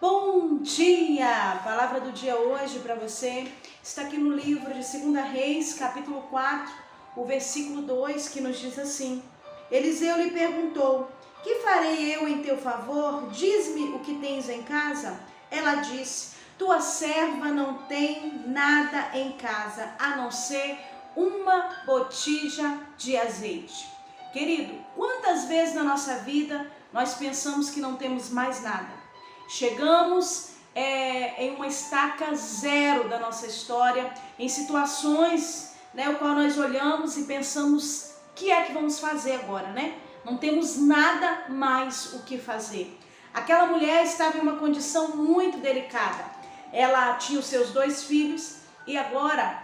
Bom dia! A palavra do dia hoje para você está aqui no livro de 2 Reis, capítulo 4, o versículo 2, que nos diz assim: Eliseu lhe perguntou: Que farei eu em teu favor? Diz-me o que tens em casa. Ela disse: Tua serva não tem nada em casa, a não ser uma botija de azeite. Querido, quantas vezes na nossa vida nós pensamos que não temos mais nada? Chegamos em uma estaca zero da nossa história, em situações, o qual nós olhamos e pensamos, o que é que vamos fazer agora, Não temos nada mais o que fazer. Aquela mulher estava em uma condição muito delicada. Ela tinha os seus 2 filhos e agora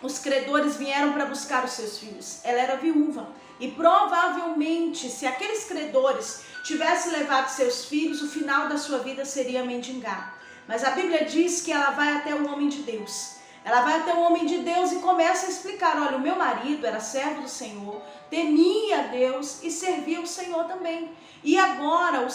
os credores vieram para buscar os seus filhos. Ela era viúva e provavelmente, se aqueles credores tivessem levado seus filhos, o final da sua vida seria mendigar. Mas a Bíblia diz que ela vai até o homem de Deus. Ela vai até o homem de Deus e começa a explicar: olha, o meu marido era servo do Senhor, temia a Deus e servia o Senhor também. E agora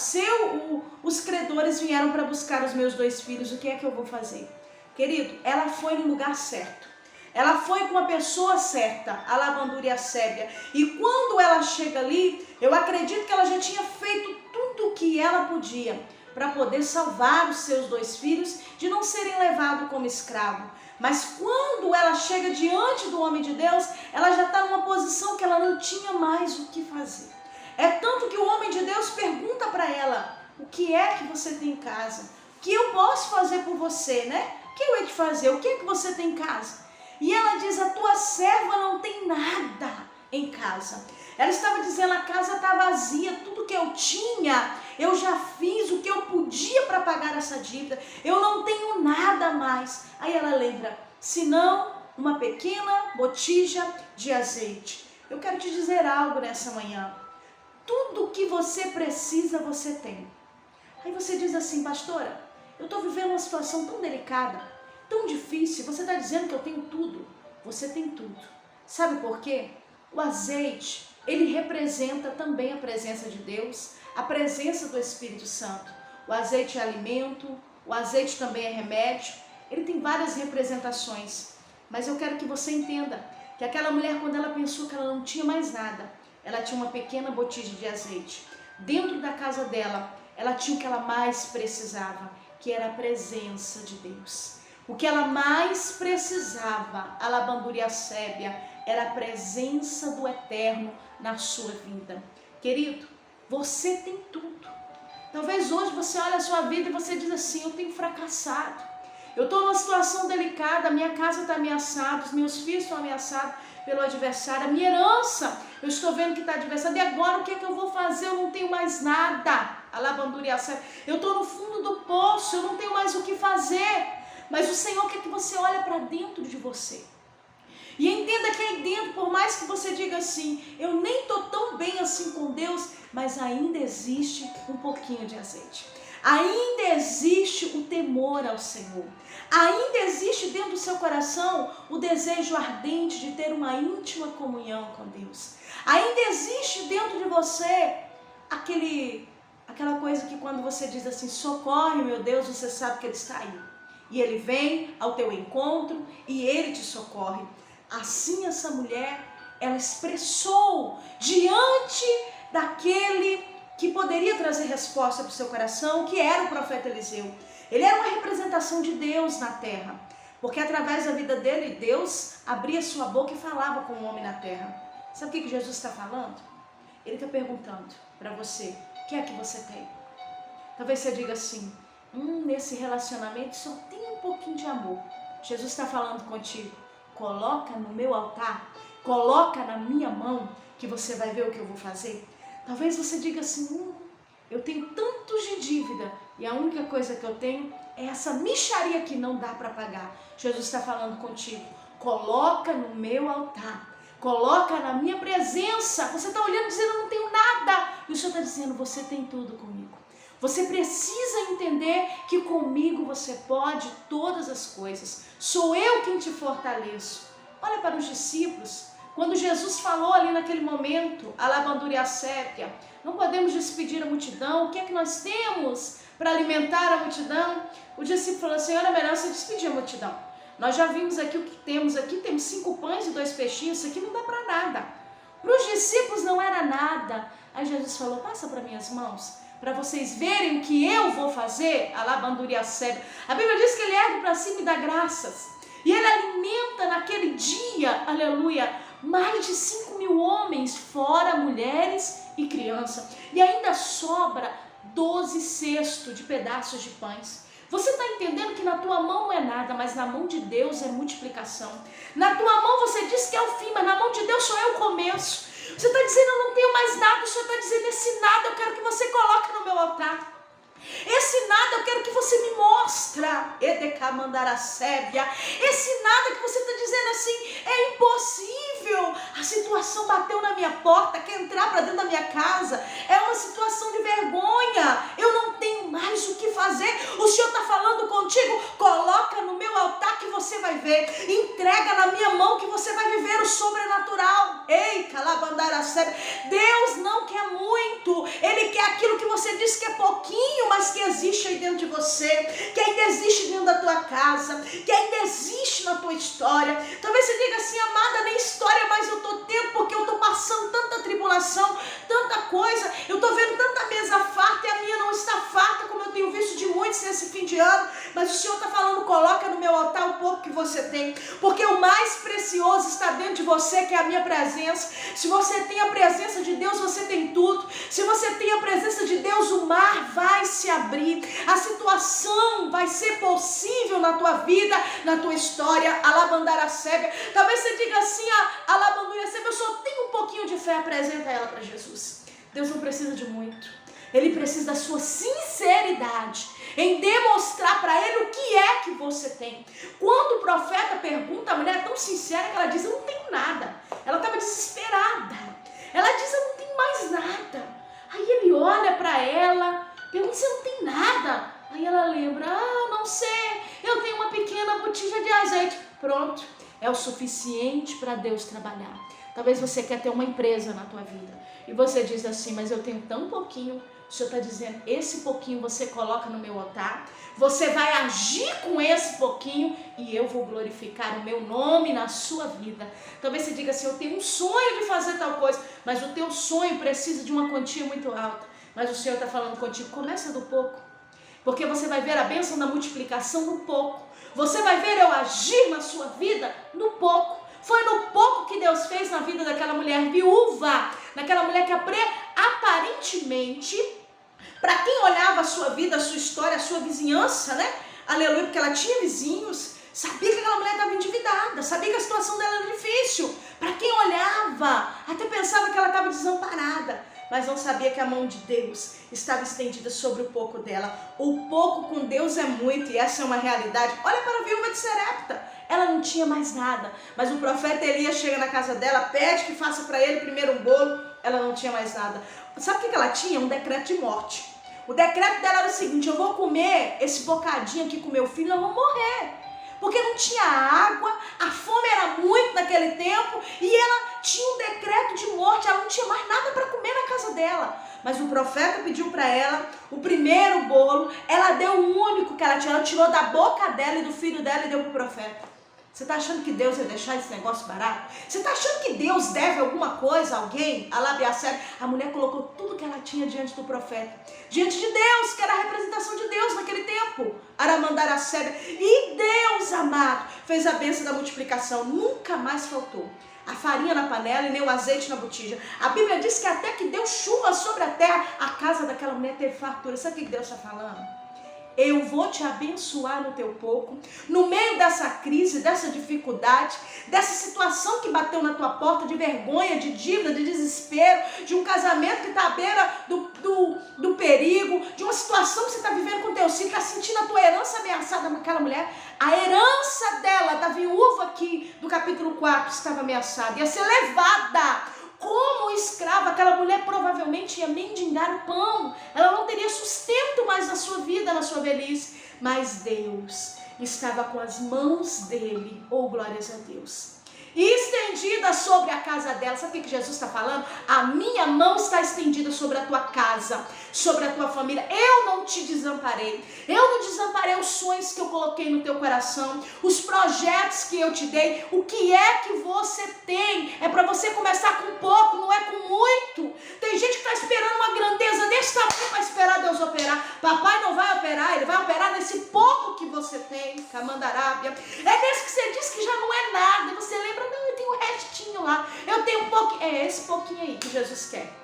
os credores vieram para buscar os meus 2 filhos, o que é que eu vou fazer? Querido, ela foi no lugar certo. Ela foi com a pessoa certa, a Labandúria e a Sébia. E quando ela chega ali, eu acredito que ela já tinha feito tudo o que ela podia para poder salvar os seus 2 filhos de não serem levados como escravo. Mas quando ela chega diante do homem de Deus, ela já está numa posição que ela não tinha mais o que fazer. É tanto que o homem de Deus pergunta para ela: o que é que você tem em casa? O que eu posso fazer por você, O que eu hei de fazer? O que é que você tem em casa? E ela diz: a tua serva não tem nada em casa. Ela estava dizendo: a casa está vazia, tudo que eu tinha, eu já fiz o que eu podia para pagar essa dívida, eu não tenho nada mais. Aí ela lembra: senão uma pequena botija de azeite. Eu quero te dizer algo nessa manhã: tudo que você precisa, você tem. Aí você diz assim: pastora, eu estou vivendo uma situação tão delicada, tão difícil. Você está dizendo que eu tenho tudo. Você tem tudo. Sabe por quê? O azeite, ele representa também a presença de Deus, a presença do Espírito Santo. O azeite é alimento, o azeite também é remédio. Ele tem várias representações. Mas eu quero que você entenda que aquela mulher, quando ela pensou que ela não tinha mais nada, ela tinha uma pequena botija de azeite. Dentro da casa dela, ela tinha o que ela mais precisava, que era a presença de Deus. O que ela mais precisava, a Labandúria Sébia, era a presença do Eterno na sua vida. Querido, você tem tudo. Talvez hoje você olhe a sua vida e você diz assim: eu tenho fracassado. Eu estou numa situação delicada, a minha casa está ameaçada, os meus filhos estão ameaçados pelo adversário, a minha herança, eu estou vendo que está adversária. E agora o que é que eu vou fazer? Eu não tenho mais nada. A Labandúria Sébia, eu estou no fundo do poço, eu não tenho mais o que fazer. Mas o Senhor quer que você olhe para dentro de você. E entenda que aí dentro, por mais que você diga assim: eu nem estou tão bem assim com Deus, mas ainda existe um pouquinho de azeite. Ainda existe o temor ao Senhor. Ainda existe dentro do seu coração o desejo ardente de ter uma íntima comunhão com Deus. Ainda existe dentro de você aquela coisa que quando você diz assim: socorre, meu Deus, você sabe que Ele está aí. E Ele vem ao teu encontro e Ele te socorre. Assim essa mulher, ela expressou diante daquele que poderia trazer resposta para o seu coração, que era o profeta Eliseu. Ele era uma representação de Deus na terra, porque através da vida dele, Deus abria sua boca e falava com o homem na terra. Sabe o que Jesus está falando? Ele está perguntando para você: o que é que você tem? Talvez você diga assim: nesse relacionamento só tem um pouquinho de amor. Jesus está falando contigo: coloca no meu altar, coloca na minha mão, que você vai ver o que eu vou fazer. Talvez você diga assim: eu tenho tantos de dívida e a única coisa que eu tenho é essa mixaria que não dá para pagar. Jesus está falando contigo: coloca no meu altar, coloca na minha presença. Você está olhando dizendo: eu não tenho nada. E o Senhor está dizendo: você tem tudo comigo. Você precisa entender que comigo você pode todas as coisas. Sou eu quem te fortaleço. Olha para os discípulos. Quando Jesus falou ali naquele momento, a Labandúria Sébia: não podemos despedir a multidão, o que é que nós temos para alimentar a multidão. O discípulo falou, Senhor, é melhor você despedir a multidão. Nós já vimos aqui o que temos aqui, temos 5 pães e 2 peixinhos, isso aqui não dá para nada. Para os discípulos não era nada. Aí Jesus falou, passa para minhas mãos, para vocês verem o que eu vou fazer. Alabanduria sebe. A Bíblia diz que ele ergue para cima e dá graças. E ele alimenta naquele dia, aleluia, mais de 5.000 homens, fora mulheres e crianças. E ainda sobra 12 cestos de pedaços de pães. Você está entendendo que na tua mão não é nada, mas na mão de Deus é multiplicação. Na tua mão você diz que é o fim, mas na mão de Deus só é o começo. Você está dizendo, eu não tenho mais nada, o Senhor está dizendo, esse nada eu quero que você coloque no meu altar. Esse nada eu quero que você me mostra. Esse nada que você está dizendo assim, é impossível. A situação bateu na minha porta, quer entrar para dentro da minha casa. É uma situação de vergonha. Eu não tenho mais o que fazer. O Senhor está falando contigo, coloca no meu altar que você vai ver. Entrega na minha mão que você vai viver o sobrenatural. Ei, calabandara sebe. Deus não quer muito. Ele quer aquilo que você diz que é pouquinho, mas que existe aí dentro de você, que ainda existe dentro da tua casa, que ainda existe na tua história. Talvez você diga assim, amada, nem história mais eu estou tendo, porque eu estou passando tanta tribulação, tanta coisa, eu estou vendo tanta mesa farta e a minha não está farta, como eu tenho visto de muitos nesse fim de ano. Mas o Senhor está falando, coloca no meu altar o pouco que você tem, porque o mais precioso está dentro de você, que é a minha presença. Se você tem a presença de Deus, você tem tudo. Se você tem a presença de Deus, o mar vai se abrir, a situação vai ser possível na tua vida, na tua história. Alabandara sebe. Talvez você diga assim, alabandura sebe, eu só tenho um pouquinho de fé, apresenta ela para Jesus. Deus não precisa de muito, Ele precisa da sua sinceridade em demonstrar para Ele o que é que você tem. Quando o profeta pergunta, a mulher é tão sincera que ela diz, eu não tenho nada. Ela estava desesperada, ela diz, eu não tenho mais nada. Aí ele olha para ela, pergunta, você não tem nada? Aí ela lembra, não sei, eu tenho uma pequena botija de azeite. Pronto, é o suficiente para Deus trabalhar. Talvez você quer ter uma empresa na tua vida e você diz assim, mas eu tenho tão pouquinho. O Senhor está dizendo, esse pouquinho você coloca no meu altar, você vai agir com esse pouquinho e eu vou glorificar o meu nome na sua vida. Talvez você diga assim, eu tenho um sonho de fazer tal coisa, mas o teu sonho precisa de uma quantia muito alta. Mas o Senhor está falando contigo, começa do pouco, porque você vai ver a bênção da multiplicação no pouco. Você vai ver eu agir na sua vida no pouco. Foi no pouco que Deus fez na vida daquela mulher viúva, naquela mulher que aparentemente, para quem olhava a sua vida, a sua história, a sua vizinhança, né? Aleluia, porque ela tinha vizinhos, sabia que aquela mulher estava endividada, sabia que a situação dela era difícil. Para quem olhava, até pensava que ela estava desamparada, mas não sabia que a mão de Deus estava estendida sobre o pouco dela. O pouco com Deus é muito, e essa é uma realidade. Olha para a viúva de Serepta, ela não tinha mais nada, mas o profeta Elias chega na casa dela, pede que faça para ele primeiro um bolo, ela não tinha mais nada. Sabe o que ela tinha? Um decreto de morte. O decreto dela era o seguinte, eu vou comer esse bocadinho aqui com meu filho, nós vamos morrer. Porque não tinha água, a fome era muito naquele tempo, e ela tinha um decreto de morte, ela não tinha mais nada para comer na casa dela. Mas o profeta pediu para ela o primeiro bolo, ela deu o único que ela tinha, ela tirou da boca dela e do filho dela e deu para o profeta. Você está achando que Deus vai deixar esse negócio barato? Você está achando que Deus deve alguma coisa a alguém? A mulher colocou tudo que ela tinha diante do profeta, diante de Deus, que era a representação de Deus naquele tempo. E Deus, amado, fez a bênção da multiplicação, nunca mais faltou a farinha na panela e nem o azeite na botija. A Bíblia diz que até que deu chuva sobre a terra, a casa daquela mulher teve fartura. Sabe o que Deus está falando? Eu vou te abençoar no teu pouco, no meio dessa crise, dessa dificuldade, dessa situação que bateu na tua porta, de vergonha, de dívida, de desespero, de um casamento que está à beira do perigo, de uma situação que você está vivendo com teu filho, está sentindo a tua herança ameaçada naquela mulher. A herança dela, da viúva aqui do capítulo 4, estava ameaçada, ia ser levada. Como escrava, aquela mulher provavelmente ia mendigar o pão, ela não teria sustento mais na sua vida, na sua velhice, mas Deus estava com as mãos dele, glórias a Deus. e estendida sobre a casa dela. Sabe o que Jesus está falando? A minha mão está estendida sobre a tua casa, sobre a tua família. Eu não te desamparei. Eu não desamparei os sonhos que eu coloquei no teu coração, os projetos que eu te dei. O que é que você tem? É para você começar com pouco, não é com muito. Tem gente que está esperando uma grandeza desse tamanho para esperar Deus operar. Papai não vai operar, ele vai operar nesse pouco que você tem, Camandarábia. É nesse que você diz que já não é nada. Você lembra, não, eu tenho um restinho lá, eu tenho um pouquinho. É esse pouquinho aí que Jesus quer.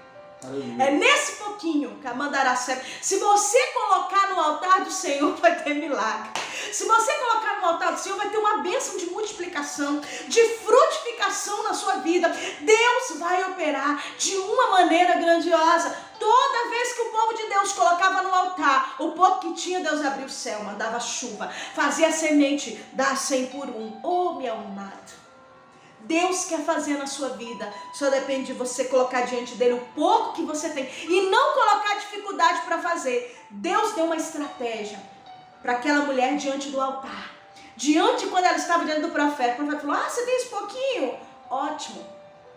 É nesse pouquinho que a mandará certo. Se você colocar no altar do Senhor, vai ter milagre. Se você colocar no altar do Senhor, vai ter uma bênção de multiplicação, de frutificação na sua vida. Deus vai operar de uma maneira grandiosa. Toda vez que o povo de Deus colocava no altar, o pouco que tinha, Deus abria o céu, mandava chuva, fazia a semente dar 100 por 1. Oh, meu amado, Deus quer fazer na sua vida, só depende de você colocar diante dele o pouco que você tem e não colocar dificuldade para fazer. Deus deu uma estratégia para aquela mulher diante do altar. Quando ela estava diante do profeta, o profeta falou, você tem esse pouquinho? Ótimo,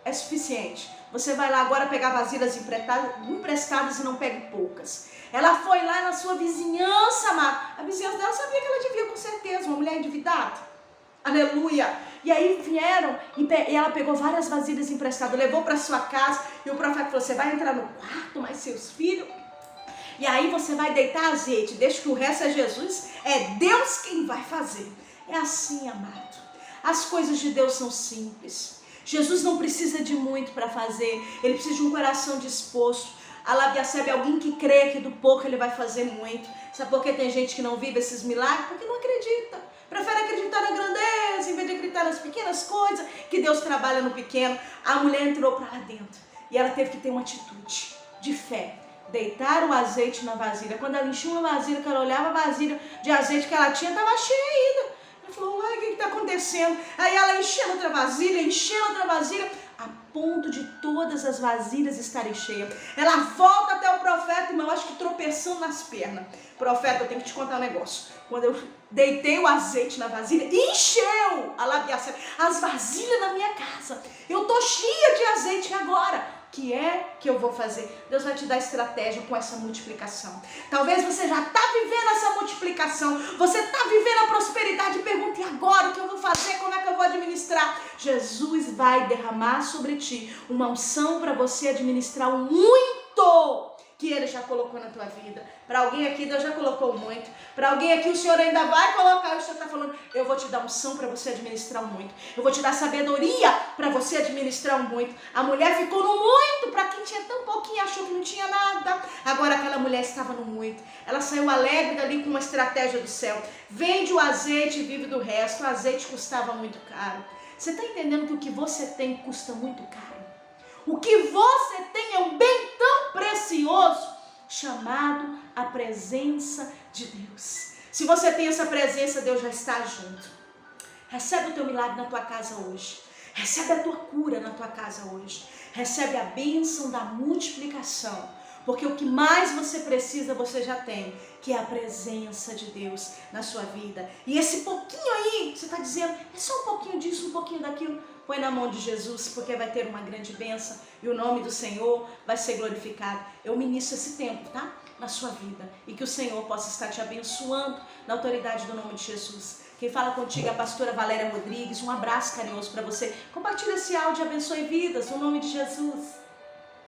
é suficiente. Você vai lá agora pegar vasilhas emprestadas e não pegue poucas. Ela foi lá na sua vizinhança, amada. A vizinhança dela sabia que ela devia, com certeza, uma mulher endividada. Aleluia! E aí vieram e ela pegou várias vasilhas emprestadas, levou para sua casa e o profeta falou, você vai entrar no quarto, mais seus filhos, e aí você vai deitar azeite, deixa que o resto é Jesus, é Deus quem vai fazer. É assim, amado. As coisas de Deus são simples. Jesus não precisa de muito para fazer, ele precisa de um coração disposto. Alabiacebe, alguém que crê que do pouco ele vai fazer muito. Sabe por que tem gente que não vive esses milagres? Porque não acredita. Prefere acreditar na grandeza, em vez de acreditar nas pequenas coisas, que Deus trabalha no pequeno. A mulher entrou para lá dentro e ela teve que ter uma atitude de fé. Deitar o azeite na vasilha. Quando ela enchia uma vasilha, que ela olhava a vasilha de azeite que ela tinha, estava cheia ainda. Ela falou, uai, o que está acontecendo? Aí ela enchendo outra vasilha, a ponto de todas as vasilhas estarem cheias. Ela volta até o profeta, irmão, acho que tropeçando nas pernas. Profeta, eu tenho que te contar um negócio. Quando eu deitei o azeite na vasilha, encheu as vasilhas na minha casa. Eu tô cheia de azeite agora. O que é que eu vou fazer? Deus vai te dar estratégia com essa multiplicação. Talvez você já está vivendo essa multiplicação. Você está vivendo a prosperidade e pergunta, e agora o que eu vou fazer? Como é que eu vou administrar? Jesus vai derramar sobre ti uma unção para você administrar o muito que Ele já colocou na tua vida. Para alguém aqui, Deus já colocou muito. Para alguém aqui, o Senhor ainda vai colocar. O Senhor está falando, eu vou te dar unção para você administrar o muito. Eu vou te dar sabedoria para você administrar o muito. A mulher ficou no muito. Para quem tinha tão pouquinho, achou que não tinha nada. Agora aquela mulher estava no muito. Ela saiu alegre dali com uma estratégia do céu. Vende o azeite e vive do resto. O azeite custava muito caro. Você está entendendo que o que você tem custa muito caro? O que você tem é um bem tão precioso, chamado a presença de Deus. Se você tem essa presença, Deus já está junto. Recebe o teu milagre na tua casa hoje. Recebe a tua cura na tua casa hoje. Recebe a bênção da multiplicação. Porque o que mais você precisa, você já tem, que é a presença de Deus na sua vida. E esse pouquinho aí, você está dizendo, é só um pouquinho disso, um pouquinho daquilo. Põe na mão de Jesus, porque vai ter uma grande bênção e o nome do Senhor vai ser glorificado. Eu ministro esse tempo, tá? Na sua vida. E que o Senhor possa estar te abençoando na autoridade do nome de Jesus. Quem fala contigo é a pastora Valéria Rodrigues. Um abraço carinhoso para você. Compartilha esse áudio e abençoe vidas no nome de Jesus.